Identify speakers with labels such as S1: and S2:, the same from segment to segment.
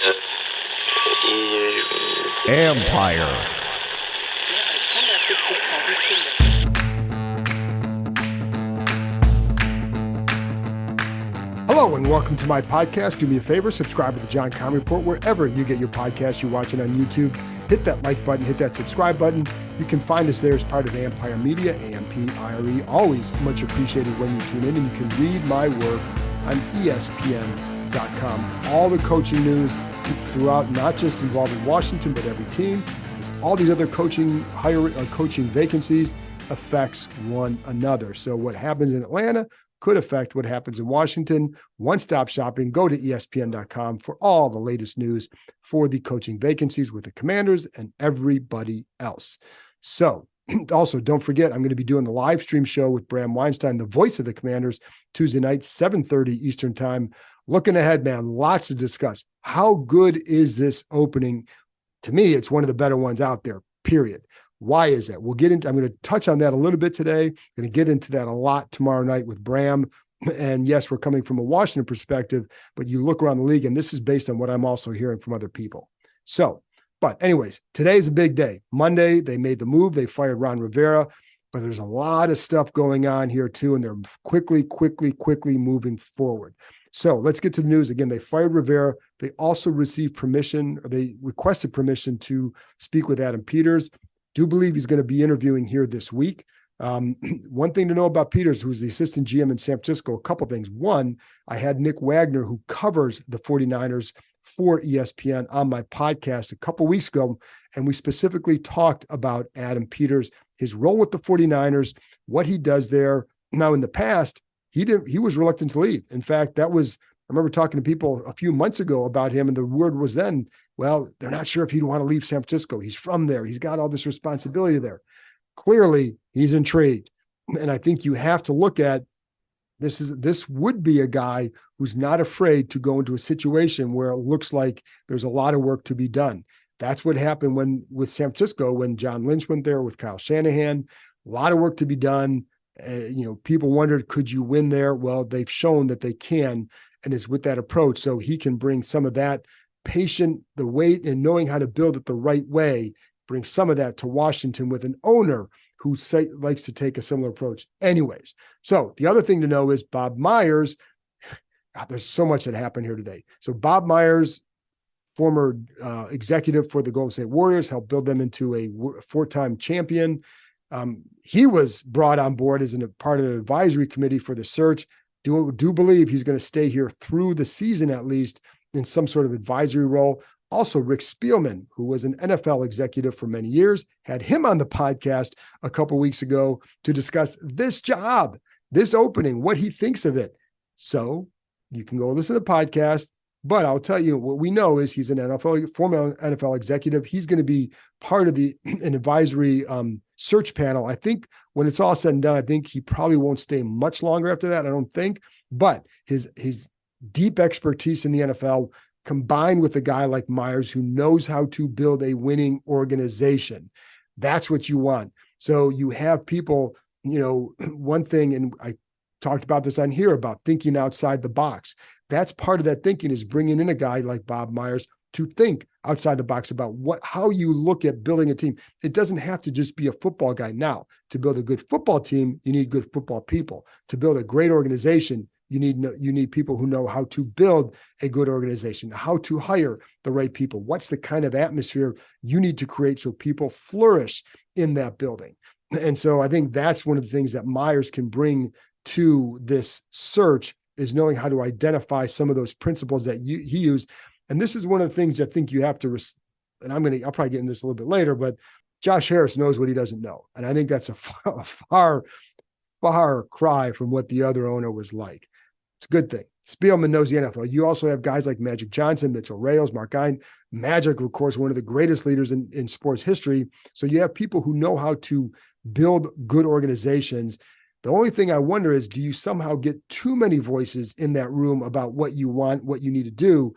S1: Empire.
S2: Hello and welcome to my podcast. Do me a favor, subscribe to the John Conn Report wherever you get your podcast. You're watching on YouTube. Hit that like button, hit that subscribe button. You can find us there as part of Empire Media, AMPIRE. Always much appreciated when you tune in, and you can read my work on ESPN.com. All the coaching news throughout, not just involving Washington, but every team. All these other coaching vacancies affects one another. So what happens in Atlanta could affect what happens in Washington. One-stop shopping. Go to ESPN.com for all the latest news for the coaching vacancies with the Commanders and everybody else. So also, don't forget, I'm going to be doing the live stream show with Bram Weinstein, the voice of the Commanders, Tuesday night, 7:30 Eastern time. Looking ahead, man, lots to discuss. How good is this opening? To me, it's one of the better ones out there, period. Why is that? We'll get into, I'm going to touch on that a little bit today. I'm going to get into that a lot tomorrow night with Bram. And yes, we're coming from a Washington perspective, but you look around the league, and this is based on what I'm also hearing from other people. So, but anyways, today's a big day. Monday, they made the move. They fired Ron Rivera, but there's a lot of stuff going on here too, and they're quickly moving forward. So let's get to the news. Again, they fired Rivera. They also received permission, or they requested permission to speak with Adam Peters. Do believe he's going to be interviewing here this week. One thing to know about Peters, who's the assistant GM in San Francisco, a couple things. One, I had Nick Wagner, who covers the 49ers for ESPN, on my podcast a couple weeks ago, and we specifically talked about Adam Peters, his role with the 49ers, what he does there. Now, in the past, he was reluctant to leave. In fact, I remember talking to people a few months ago about him, and the word was then, well, they're not sure if he'd want to leave San Francisco. He's from there. He's got all this responsibility there. Clearly, he's intrigued. And I think you have to look at this would be a guy who's not afraid to go into a situation where it looks like there's a lot of work to be done. That's what happened with San Francisco when John Lynch went there with Kyle Shanahan. A lot of work to be done. People wondered, could you win there? Well, they've shown that they can, and it's with that approach. So he can bring some of that patient, the weight, and knowing how to build it the right way, bring some of that to Washington with an owner who likes to take a similar approach. Anyways, so the other thing to know is Bob Myers. God, there's so much that happened here today. So Bob Myers, former executive for the Golden State Warriors, helped build them into a four-time champion. He was brought on board as a part of the advisory committee for the search. Do believe he's going to stay here through the season, at least in some sort of advisory role. Also, Rick Spielman, who was an NFL executive for many years, had him on the podcast a couple weeks ago to discuss this job, this opening, what he thinks of it. So you can go listen to the podcast. But I'll tell you, what we know is he's an former NFL executive. He's going to be part of an advisory search panel. I think when it's all said and done, I think he probably won't stay much longer after that. I don't think. But his deep expertise in the NFL, combined with a guy like Myers who knows how to build a winning organization, that's what you want. So you have people, one thing, and I talked about this on here about thinking outside the box. That's part of that thinking, is bringing in a guy like Bob Myers to think outside the box about how you look at building a team. It doesn't have to just be a football guy. Now, to build a good football team, you need good football people. To build a great organization, you need people who know how to build a good organization, how to hire the right people. What's the kind of atmosphere you need to create so people flourish in that building? And so I think that's one of the things that Myers can bring to this search, is knowing how to identify some of those principles that he used. And this is one of the things I think you have to, and I'll probably get into this a little bit later, but Josh Harris knows what he doesn't know. And I think that's a far cry from what the other owner was like. It's a good thing. Spielman knows the NFL. You also have guys like Magic Johnson, Mitchell Rales, Mark Gein. Magic, of course, one of the greatest leaders in sports history. So you have people who know how to build good organizations. The only thing I wonder is, do you somehow get too many voices in that room about what you want, what you need to do?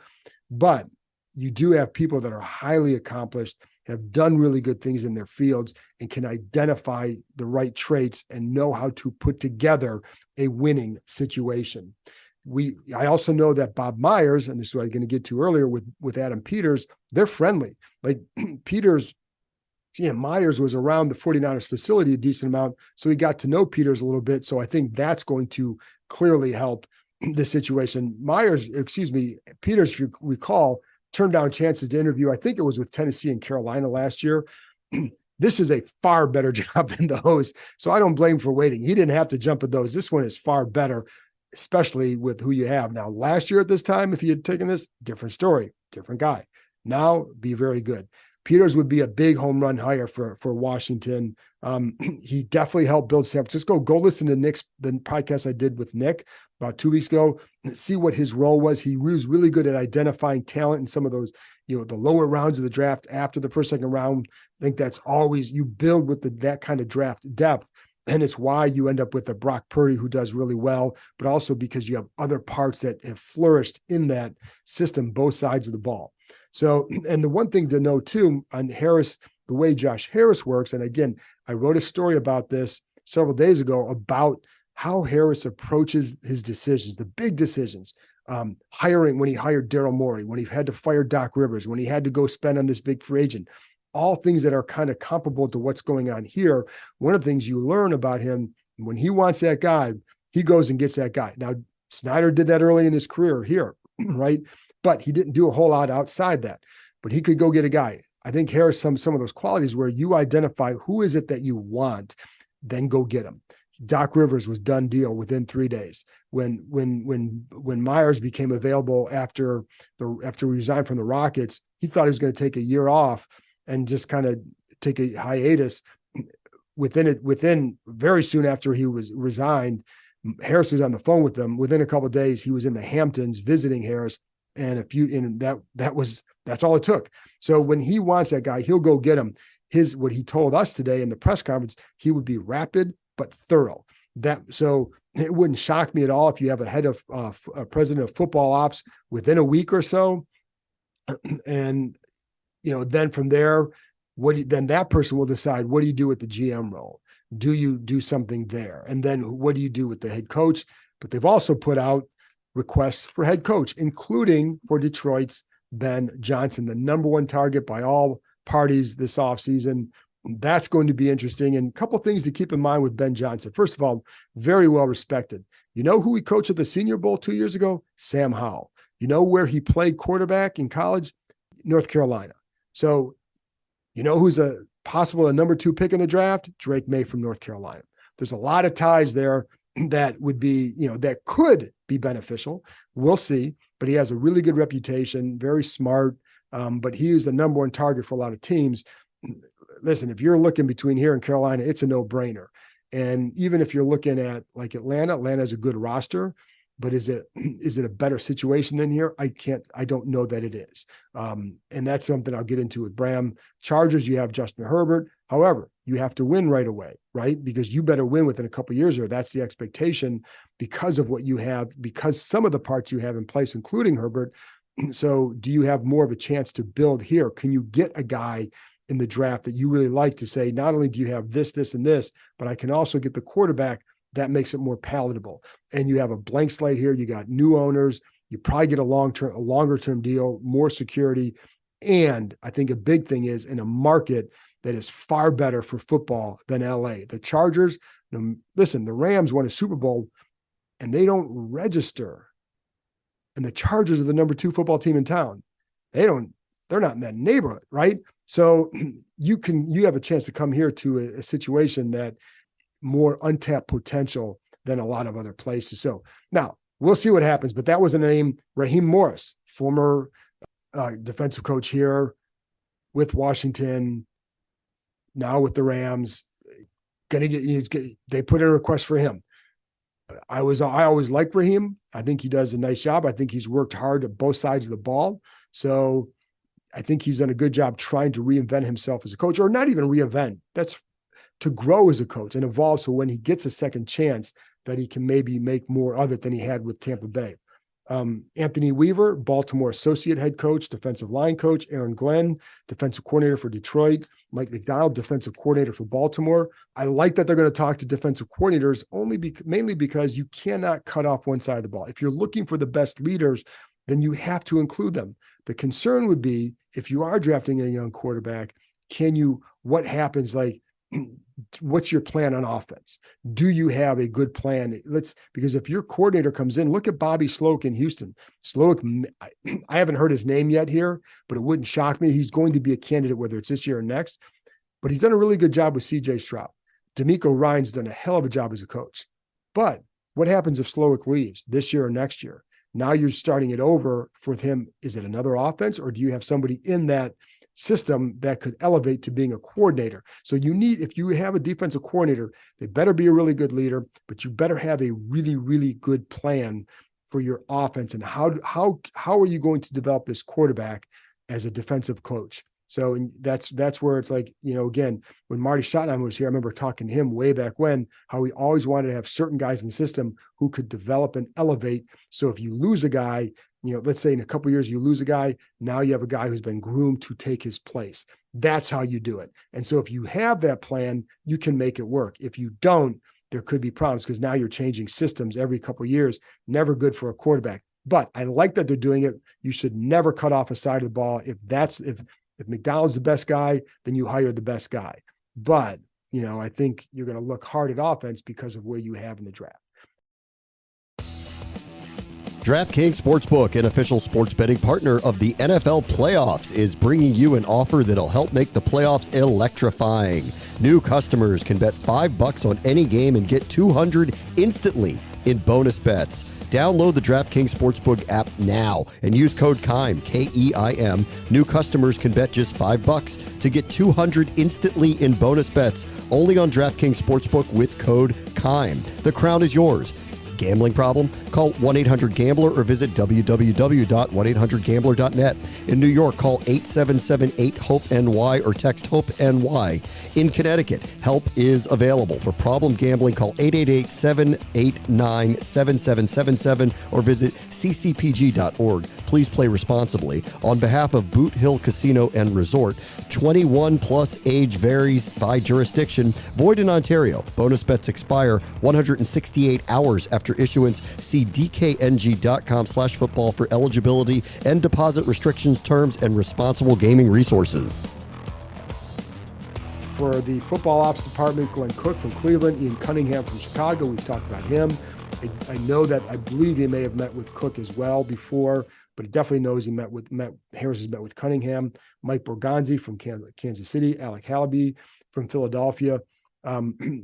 S2: But you do have people that are highly accomplished, have done really good things in their fields, and can identify the right traits and know how to put together a winning situation. I also know that Bob Myers, and this is what I was going to get to earlier with Adam Peters, they're friendly. Like Peters, Myers was around the 49ers facility a decent amount, so he got to know Peters a little bit. So I think that's going to clearly help the situation. Peters, if you recall, turned down chances to interview. I think it was with Tennessee and Carolina last year. This is a far better job than those. So I don't blame him for waiting. He didn't have to jump at those. This one is far better, especially with who you have. Now, last year at this time, if he had taken this, different story, different guy. Now, be very good. Peters would be a big home run hire for Washington. He definitely helped build San Francisco. Go listen to the podcast I did with Nick about 2 weeks ago, see what his role was. He was really good at identifying talent in some of those, the lower rounds of the draft after the first, second round. I think that's always, you build with that kind of draft depth. And it's why you end up with a Brock Purdy who does really well, but also because you have other parts that have flourished in that system, both sides of the ball. So, and the one thing to know too on Harris, the way Josh Harris works, and again, I wrote a story about this several days ago about how Harris approaches his decisions, the big decisions, hiring, when he hired Daryl Morey, when he had to fire Doc Rivers, when he had to go spend on this big free agent, all things that are kind of comparable to what's going on here. One of the things you learn about him, when he wants that guy, he goes and gets that guy. Now, Snyder did that early in his career here, right? But he didn't do a whole lot outside that. But he could go get a guy. I think Harris, some of those qualities where you identify who is it that you want, then go get him. Doc Rivers was done deal within 3 days. When Myers became available after he resigned from the Rockets, he thought he was going to take a year off and just kind of take a hiatus. Within very soon after he was resigned, Harris was on the phone with them. Within a couple of days, he was in the Hamptons visiting Harris. And that's all it took. So when he wants that guy, he'll go get him. What he told us today in the press conference, he would be rapid but thorough. So it wouldn't shock me at all if you have a head of a president of football ops within a week or so, and then from there, then that person will decide, what do you do with the GM role? Do you do something there? And then what do you do with the head coach? But they've also put out requests for head coach, including for Detroit's Ben Johnson, the number one target by all parties this offseason. That's going to be interesting. And a couple of things to keep in mind with Ben Johnson. First of all, very well respected. You know who he coached at the Senior Bowl 2 years ago? Sam Howell. You know where he played quarterback in college? North Carolina. So you know who's a number 2 pick in the draft? Drake May from North Carolina. There's a lot of ties there that would be, that could be beneficial. We'll see. But he has a really good reputation, very smart. But he is the number one target for a lot of teams. Listen, if you're looking between here and Carolina, it's a no-brainer. And even if you're looking at like Atlanta has a good roster, but is it a better situation than here? I don't know that it is. And that's something I'll get into with Bram. Chargers, you have Justin Herbert. However, you have to win right away, right? Because you better win within a couple of years, or that's the expectation because of what you have, because some of the parts you have in place, including Herbert. So do you have more of a chance to build here? Can you get a guy in the draft that you really like to say, not only do you have this, this, and this, but I can also get the quarterback that makes it more palatable. And you have a blank slate here. You got new owners. You probably get a longer term deal, more security. And I think a big thing is in a market that is far better for football than LA. The Chargers, listen, the Rams won a Super Bowl and they don't register. And the Chargers are the number 2 football team in town. They're not in that neighborhood, right? So you have a chance to come here to a situation that more untapped potential than a lot of other places. So now we'll see what happens, but that was a name, Raheem Morris, former defensive coach here with Washington, now with the Rams. They put in a request for him. I always liked Raheem. I think he does a nice job. I think he's worked hard at both sides of the ball. So I think he's done a good job trying to reinvent himself as a coach, or not even reinvent. That's to grow as a coach and evolve. So when he gets a second chance, that he can maybe make more of it than he had with Tampa Bay. Anthony Weaver, Baltimore associate head coach, defensive line coach. Aaron Glenn, defensive coordinator for Detroit. Mike McDonald, defensive coordinator for Baltimore. I like that they're going to talk to defensive coordinators mainly because you cannot cut off one side of the ball. If you're looking for the best leaders, then you have to include them. The concern would be if you are drafting a young quarterback, what happens? Like, what's your plan on offense? Do you have a good plan? Because if your coordinator comes in, look at Bobby Sloak in Houston. Sloak, I haven't heard his name yet here, but it wouldn't shock me. He's going to be a candidate, whether it's this year or next, but he's done a really good job with CJ Stroud. D'Amico Ryan's done a hell of a job as a coach. But what happens if Sloak leaves this year or next year? Now you're starting it over for him. Is it another offense, or do you have somebody in that system that could elevate to being a coordinator? So if you have a defensive coordinator, they better be a really good leader, but you better have a really, really good plan for your offense. And how are you going to develop this quarterback as a defensive coach? So that's where it's like, again, when Marty Schottenheimer was here, I remember talking to him way back when, how he always wanted to have certain guys in the system who could develop and elevate. So if you lose a guy, let's say in a couple of years you lose a guy, now you have a guy who's been groomed to take his place. That's how you do it. And so if you have that plan, you can make it work. If you don't, there could be problems because now you're changing systems every couple of years. Never good for a quarterback. But I like that they're doing it. You should never cut off a side of the ball. If McDonald's the best guy, then you hire the best guy. But, I think you're going to look hard at offense because of where you have in the draft.
S1: DraftKings Sportsbook, an official sports betting partner of the NFL playoffs, is bringing you an offer that'll help make the playoffs electrifying. New customers can bet $5 on any game and get $200 instantly in bonus bets. Download the DraftKings Sportsbook app now and use code KEIM, K-E-I-M. New customers can bet just $5 to get $200 instantly in bonus bets only on DraftKings Sportsbook with code KEIM. The crown is yours. Gambling problem? Call 1-800-GAMBLER or visit www.1800gambler.net. In New York, call 877-8-HOPE-NY or text HOPE-NY. In Connecticut, help is available. For problem gambling, call 888-789-7777 or visit ccpg.org. Please play responsibly. On behalf of Boot Hill Casino and Resort, 21 plus age varies by jurisdiction. Void in Ontario. Bonus bets expire 168 hours after issuance. See dkng.com/football for eligibility and deposit restrictions, terms, and responsible gaming resources.
S2: For the football ops department, Glenn Cook from Cleveland, Ian Cunningham from Chicago. We've talked about him. I believe he may have met with Cook as well before, but he definitely knows Harris has met with Cunningham. Mike Borgonzi from Kansas City, Alec Halaby from Philadelphia.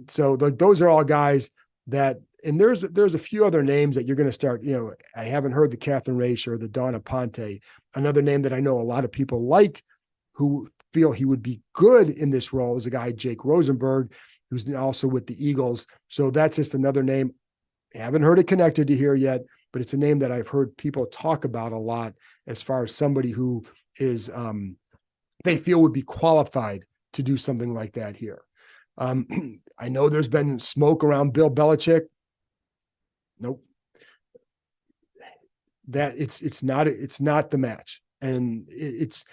S2: So those are all guys that, and there's a few other names that you're going to start, I haven't heard the Catherine Raish or the Donna Ponte. Another name that I know a lot of people like who feel he would be good in this role is a guy, Jake Rosenberg, who's also with the Eagles. So that's just another name. I haven't heard it connected to here yet, but it's a name that I've heard people talk about a lot as far as somebody who is, they feel would be qualified to do something like that here. I know there's been smoke around Bill Belichick. Nope. That it's not the match. And it's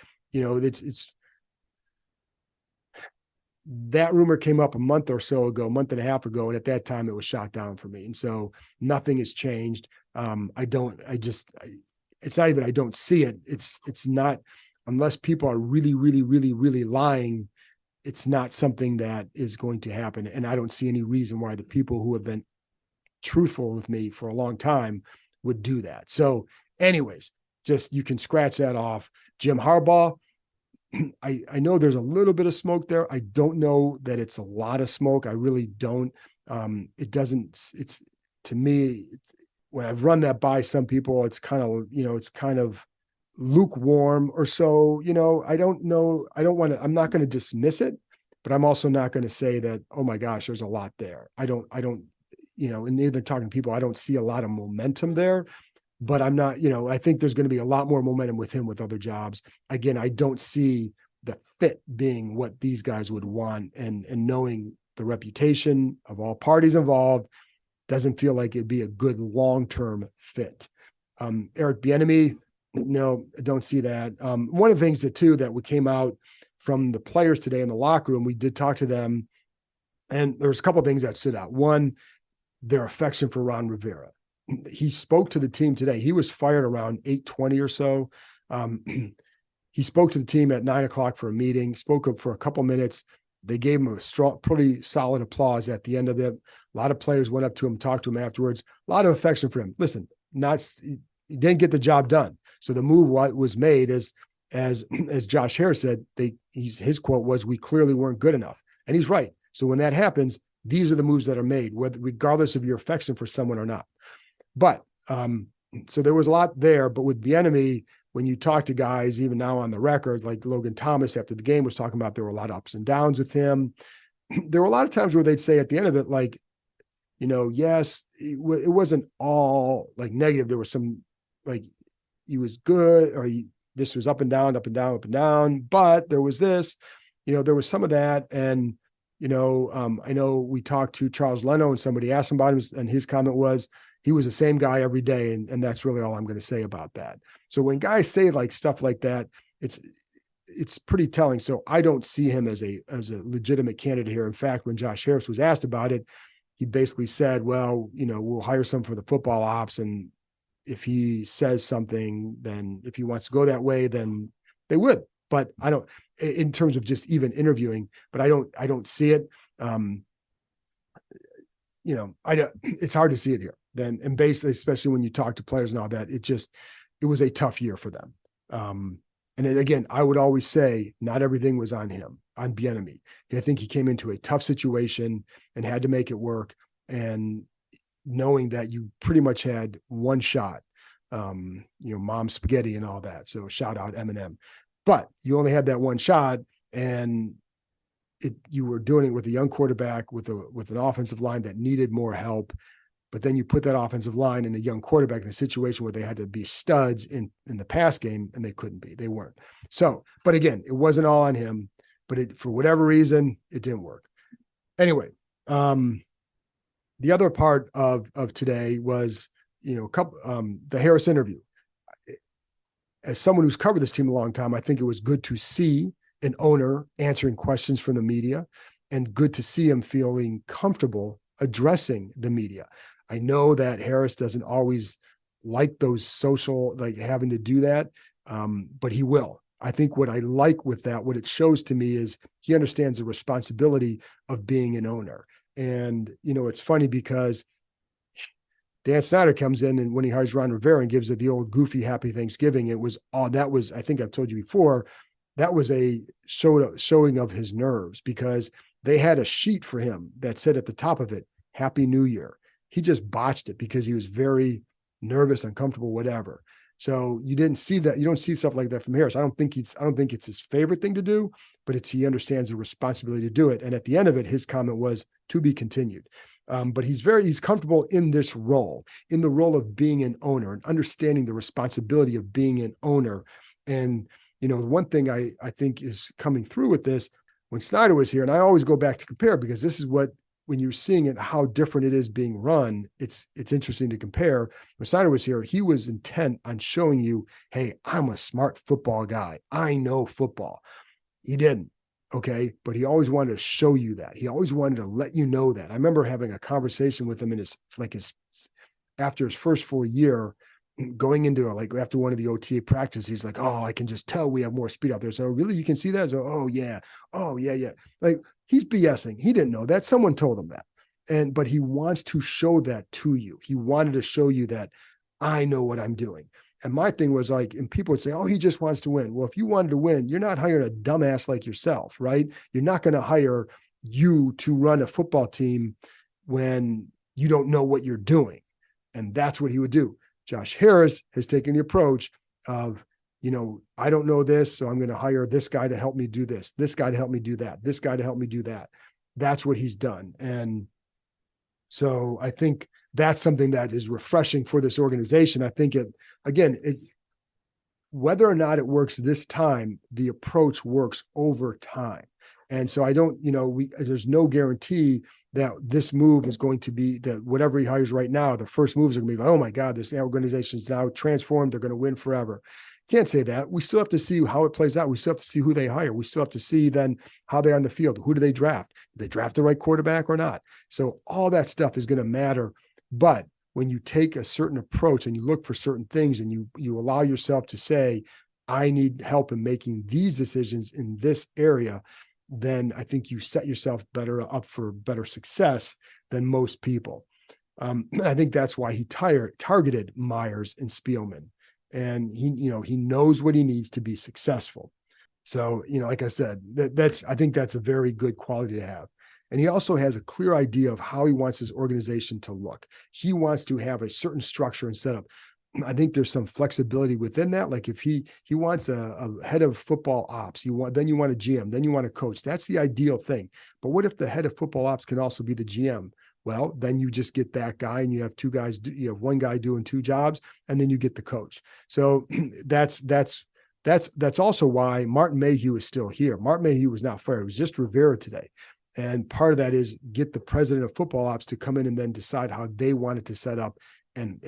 S2: that rumor came up a month and a half ago. And at that time it was shot down for me. And so nothing has changed. It's not even, I don't see it. It's not, unless people are really, really, really, really lying, it's not something that is going to happen. And I don't see any reason why the people who have been truthful with me for a long time would do that. So anyways, just, you can scratch that off. Jim Harbaugh, I know there's a little bit of smoke there. I don't know that it's a lot of smoke. I really don't. To me, when I've run that by some people, it's kind of lukewarm or so. I don't know. I'm not going to dismiss it, but I'm also not going to say that, oh my gosh, there's a lot there. I don't, and neither talking to people, I don't see a lot of momentum there, but I'm not, I think there's going to be a lot more momentum with him with other jobs. Again, I don't see the fit being what these guys would want, and knowing the reputation of all parties involved, doesn't feel like it'd be a good long-term fit. Eric Bieniemy, no, I don't see that. One of the things that we came out from the players today in the locker room, we did talk to them, and there's a couple of things that stood out. One, their affection for Ron Rivera. He spoke to the team today. He was fired around 8:20 or so. He spoke to the team at 9:00 for a meeting, spoke up for a couple minutes. They gave him a strong, pretty solid applause at the end of it. A lot of players went up to him, talked to him afterwards. A lot of affection for him. Listen, he didn't get the job done. So the move was made as Josh Harris said, his quote was, "We clearly weren't good enough." And he's right. So when that happens, these are the moves that are made, regardless of your affection for someone or not. But so there was a lot there. But with Bieniemy, when you talk to guys, even now on the record, like Logan Thomas after the game was talking about, there were a lot of ups and downs with him. There were a lot of times where they'd say at the end of it, like, yes, it wasn't all like negative. There was some, like, he was good, or this was up and down, up and down, up and down. But there was this, there was some of that. And, I know we talked to Charles Leno and somebody asked him about him, and his comment was, he was the same guy every day. And that's really all I'm going to say about that. So when guys say like stuff like that, it's pretty telling. So I don't see him as a legitimate candidate here. In fact, when Josh Harris was asked about it, he basically said, well, we'll hire some for the football ops. And if he says something, then if he wants to go that way, then they would. But I don't, in terms of just even interviewing, but I don't see it. It's hard to see it here. Then, and basically, especially when you talk to players and all that, it was a tough year for them. And again, I would always say not everything was on him, on Bieniemy. I think he came into a tough situation and had to make it work. And knowing that you pretty much had one shot, mom spaghetti and all that. So shout out Eminem, but you only had that one shot, and you were doing it with a young quarterback with an offensive line that needed more help. But then you put that offensive line and a young quarterback in a situation where they had to be studs in the pass game, and they couldn't be. They weren't. So, but again, it wasn't all on him, but for whatever reason, it didn't work. Anyway, the other part of today was, the Harris interview. As someone who's covered this team a long time, I think it was good to see an owner answering questions from the media, and good to see him feeling comfortable addressing the media. I know that Harris doesn't always like those social, like having to do that, but he will. I think what I like with that, what it shows to me is he understands the responsibility of being an owner. And, it's funny because Dan Snyder comes in, and when he hires Ron Rivera and gives it the old goofy happy Thanksgiving, I think I've told you before, that was a showing of his nerves, because they had a sheet for him that said at the top of it, Happy New Year. He just botched it because he was very nervous, uncomfortable, whatever. So you didn't see that. You don't see stuff like that from Harris. I don't think it's his favorite thing to do, but he understands the responsibility to do it. And at the end of it, his comment was to be continued. But he's comfortable in this role, in the role of being an owner and understanding the responsibility of being an owner. And, the one thing I think is coming through with this, when Snyder was here, and I always go back to compare, because this is when you're seeing it, how different it is being run, it's interesting to compare. When Snyder was here, he was intent on showing you, hey, I'm a smart football guy. I know football. He didn't. Okay. But he always wanted to show you that. He always wanted to let you know that. I remember having a conversation with him after his first full year, going into after one of the OTA practices, he's like, oh, I can just tell we have more speed out there. So really, you can see that? So, oh yeah. Like, he's BSing. He didn't know that. Someone told him that. But he wants to show that to you. He wanted to show you that I know what I'm doing. And my thing was like, and people would say, oh, he just wants to win. Well, if you wanted to win, you're not hiring a dumbass like yourself, right? You're not going to hire you to run a football team when you don't know what you're doing. And that's what he would do. Josh Harris has taken the approach of, I don't know this, so I'm going to hire this guy to help me do this guy to help me do that, this guy to help me do that. That's what he's done. And so I think that's something that is refreshing for this organization. I think whether or not it works this time, the approach works over time. And so I don't, there's no guarantee that this move is going to be that whatever he hires right now, the first moves are going to be like, oh my God, this organization is now transformed. They're going to win forever. Can't say that. We still have to see how it plays out. We still have to see who they hire. We still have to see then how they're on the field. Who do they draft? Do they draft the right quarterback or not? So all that stuff is going to matter. But when you take a certain approach and you look for certain things and you allow yourself to say, I need help in making these decisions in this area, then I think you set yourself better up for better success than most people. I think that's why he targeted Myers and Spielman. And he knows what he needs to be successful. So, like I said, I think that's a very good quality to have. And he also has a clear idea of how he wants his organization to look. He wants to have a certain structure and setup. I think there's some flexibility within that. Like if he wants a head of football ops, then you want a GM, then you want a coach. That's the ideal thing. But what if the head of football ops can also be the GM? Well, then you just get that guy and you have two guys, you have one guy doing two jobs, and then you get the coach. So that's also why Martin Mayhew is still here. Martin Mayhew was not fired. It was just Rivera today. And part of that is get the president of football ops to come in and then decide how they want it to set up and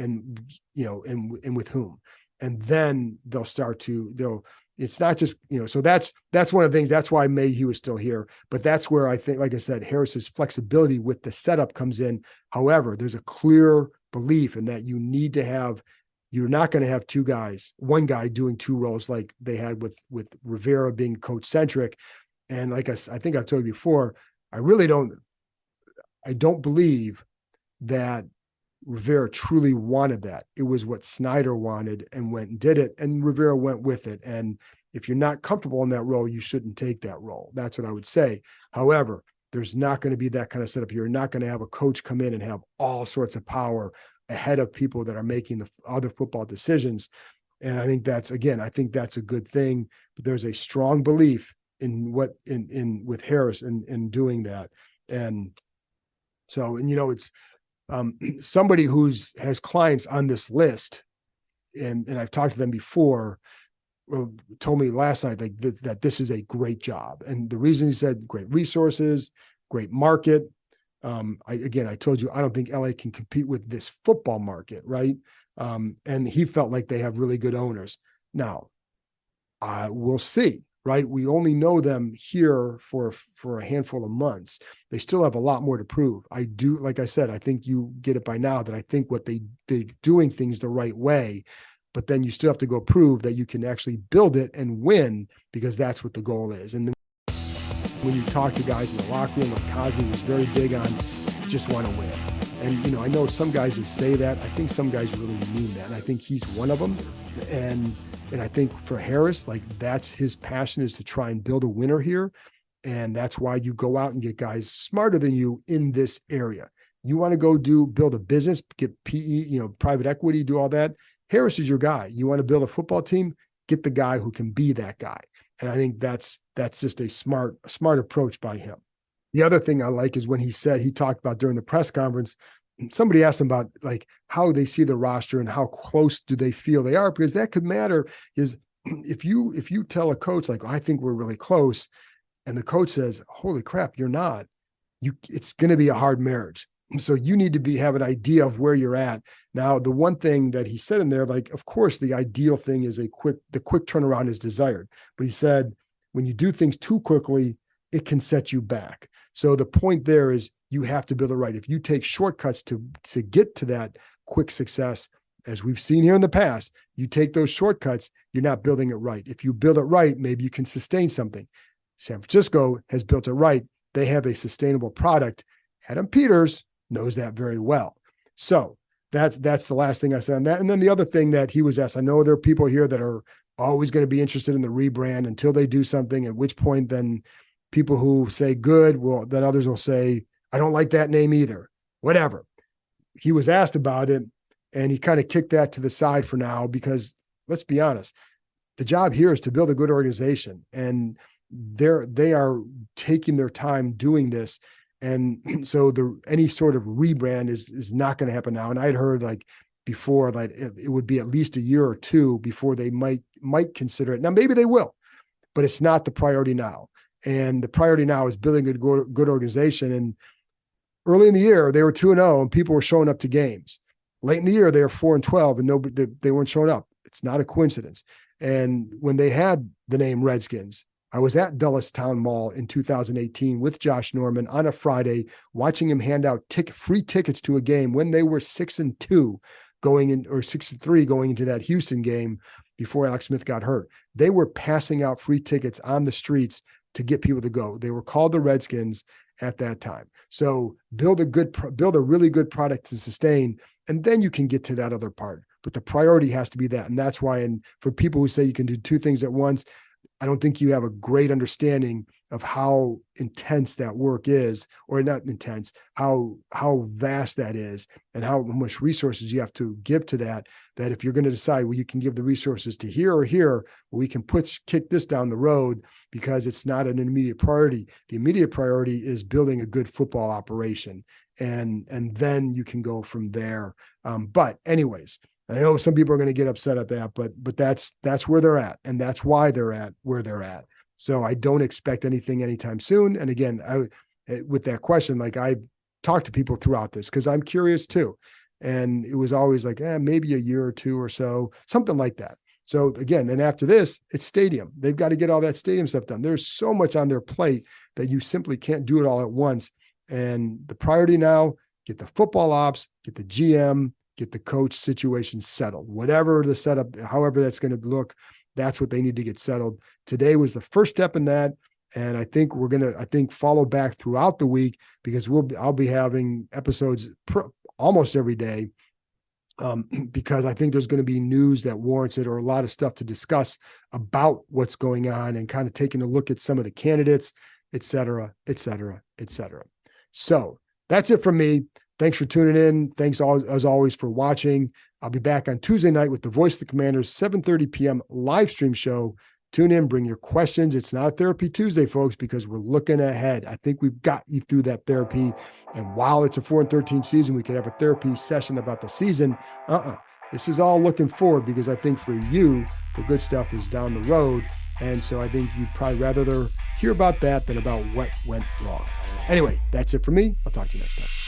S2: with whom. And then they'll start to, it's not just, so that's one of the things. That's why Mayhew is still here. But that's where I think, like I said, Harris's flexibility with the setup comes in. However, there's a clear belief in that you're not going to have two guys, one guy doing two roles like they had with Rivera being coach centric. And like I think I've told you before, I don't believe that Rivera truly wanted that. It was what Snyder wanted and went and did it, and Rivera went with it. And if you're not comfortable in that role, you shouldn't take that role. That's what I would say. However, there's not going to be that kind of setup. You're not going to have a coach come in and have all sorts of power ahead of people that are making the other football decisions. And I think that's a good thing. But there's a strong belief in with Harris in doing that. And so, it's somebody has clients on this list, and I've talked to them before, told me last night that this is a great job. And the reason he said great resources, great market. I told you, I don't think LA can compete with this football market. Right. And he felt like they have really good owners. Now, we'll see. Right. We only know them here for a handful of months. They still have a lot more to prove. Like I said, I think you get it by now that I think they're doing things the right way, but then you still have to go prove that you can actually build it and win, because that's what the goal is. And then when you talk to guys in the locker room, like Cosby was very big on just want to win. And, I know some guys who say that. I think some guys really mean that. And I think he's one of them. And I think for Harris, that's his passion, is to try and build a winner here. And that's why you go out and get guys smarter than you in this area. You want to go build a business, get PE, private equity, do all that. Harris is your guy. You want to build a football team, get the guy who can be that guy. And I think that's just a smart approach by him. The other thing I like is when he talked about during the press conference, somebody asked him about how they see the roster and how close do they feel they are, because that could matter. Is if you tell a coach I think we're really close, and the coach says, holy crap, you're not, it's going to be a hard marriage. So you need to have an idea of where you're at. Now, the one thing that he said in there, of course, the ideal thing is the quick turnaround is desired. But he said, when you do things too quickly, it can set you back. So the point there is you have to build it right. If you take shortcuts to get to that quick success, as we've seen here in the past, you take those shortcuts, you're not building it right. If you build it right, maybe you can sustain something. San Francisco has built it right. They have a sustainable product. Adam Peters knows that very well. So that's the last thing I said on that. And then the other thing that he was asked, I know there are people here that are always going to be interested in the rebrand until they do something, at which point then people who say good, then others will say, I don't like that name either, whatever. He was asked about it, and he kind of kicked that to the side for now, because let's be honest, the job here is to build a good organization, and they are taking their time doing this. And so any sort of rebrand is not going to happen now. And I'd heard before that it would be at least a year or two before they might consider it. Now, maybe they will, but it's not the priority now. And the priority now is building a good organization. And early in the year, they were 2-0 and people were showing up to games. Late in the year, they were 4-12 and they weren't showing up. It's not a coincidence. And when they had the name Redskins, I was at Dulles Town Mall in 2018 with Josh Norman on a Friday, watching him hand out free tickets to a game when they were 6-2 going in, or 6-3 going into that Houston game before Alex Smith got hurt. They were passing out free tickets on the streets to get people to go. They were called the Redskins at that time. So build a really good product to sustain, and then you can get to that other part. But the priority has to be that. And that's why, and for people who say you can do two things at once, I don't think you have a great understanding of how intense that work is, or not intense, how vast that is, and how much resources you have to give to that if you're going to decide, well, you can give the resources to here or here, well, we can kick this down the road because it's not an immediate priority. The immediate priority is building a good football operation. And then you can go from there. But anyways, I know some people are going to get upset at that, but that's where they're at, and that's why they're at where they're at. So I don't expect anything anytime soon. And again, with that question, like, I talked to people throughout this because I'm curious too, and it was always like, maybe a year or two or so, something like that. So again, then after this, it's stadium. They've got to get all that stadium stuff done. There's so much on their plate that you simply can't do it all at once. And the priority now, get the football ops, get the GM, get the coach situation settled. Whatever the setup, however that's going to look, that's what they need to get settled. Today was the first step in that. And I think we're going to, follow back throughout the week, because I'll be having episodes almost every day, because I think there's going to be news that warrants it, or a lot of stuff to discuss about what's going on, and kind of taking a look at some of the candidates, et cetera, et cetera, et cetera. So that's it from me. Thanks for tuning in. Thanks as always for watching. I'll be back on Tuesday night with the Voice of the Commanders, 7:30 p.m. live stream show. Tune in, bring your questions. It's not Therapy Tuesday, folks, because we're looking ahead. I think we've got you through that therapy. And while it's a 4-13 season, we could have a therapy session about the season. This is all looking forward, because I think for you, the good stuff is down the road. And so I think you'd probably rather hear about that than about what went wrong. Anyway, that's it for me. I'll talk to you next time.